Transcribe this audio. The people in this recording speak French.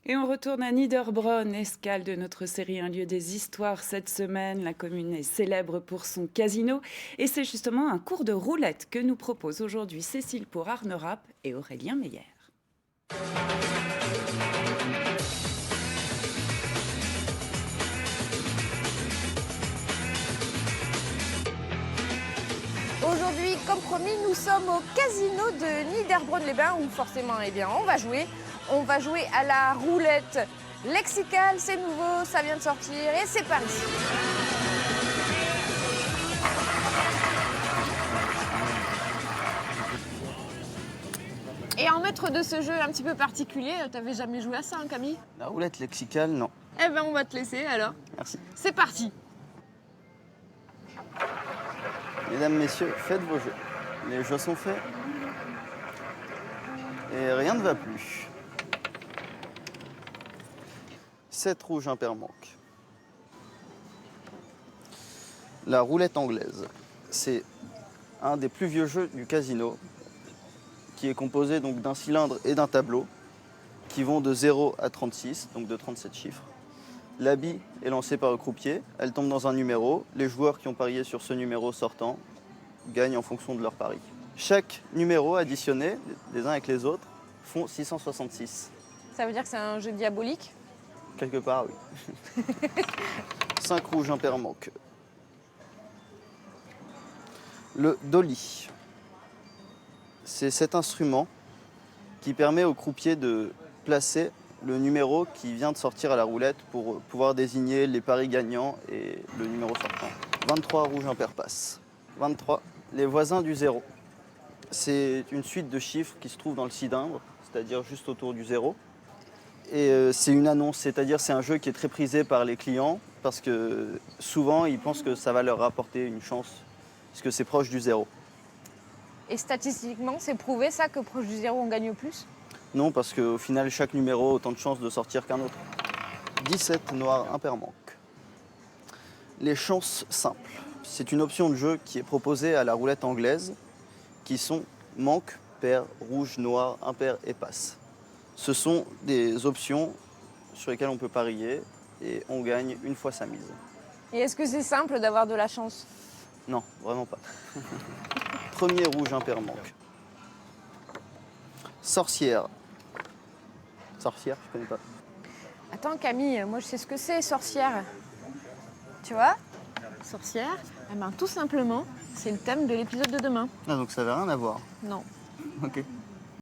Et on retourne à Niederbronn, escale de notre série Un lieu des histoires cette semaine. La commune est célèbre pour son casino et c'est justement un cours de roulette que nous proposent aujourd'hui Cécile pour Arne Rapp et Aurélien Meyer. Aujourd'hui, comme promis, nous sommes au casino de Niederbronn-les-Bains où forcément, on va jouer. On va jouer à la roulette lexicale, c'est nouveau, ça vient de sortir et c'est par ici. Et en maître de ce jeu un petit peu particulier, t'avais jamais joué à ça, hein, Camille? La roulette lexicale, non. Eh ben, on va te laisser alors. Merci. C'est parti. Mesdames, messieurs, faites vos jeux. Les jeux sont faits. Et rien ne va plus. 7 rouges impair manque. La roulette anglaise, c'est un des plus vieux jeux du casino qui est composé donc d'un cylindre et d'un tableau qui vont de 0 à 36, donc de 37 chiffres. La bille est lancée par le croupier, elle tombe dans un numéro. Les joueurs qui ont parié sur ce numéro sortant gagnent en fonction de leur pari. Chaque numéro additionné, les uns avec les autres, font 666. Ça veut dire que c'est un jeu diabolique? Quelque part, oui. 5 rouges impair manque. Le dolly, c'est cet instrument qui permet au croupier de placer le numéro qui vient de sortir à la roulette pour pouvoir désigner les paris gagnants et le numéro sortant. 23 rouges impair passe. 23, les voisins du zéro. C'est une suite de chiffres qui se trouve dans le cylindre, c'est-à-dire juste autour du zéro. Et c'est une annonce, c'est-à-dire c'est un jeu qui est très prisé par les clients parce que souvent ils pensent que ça va leur rapporter une chance parce que c'est proche du zéro. Et statistiquement, c'est prouvé ça que proche du zéro, on gagne plus? Non, parce qu'au final, chaque numéro a autant de chances de sortir qu'un autre. 17 noirs impair manque. Les chances simples. C'est une option de jeu qui est proposée à la roulette anglaise, qui sont manque, pair, rouge, noir, impair et passe. Ce sont des options sur lesquelles on peut parier et on gagne une fois sa mise. Et est-ce que c'est simple d'avoir de la chance? Non, vraiment pas. Premier rouge impair manque. Sorcière. Sorcière, je connais pas. Attends Camille, moi je sais ce que c'est, sorcière. Tu vois? Sorcière, eh ben, tout simplement, c'est le thème de l'épisode de demain. Ah, donc ça n'avait rien à voir. Non. Ok.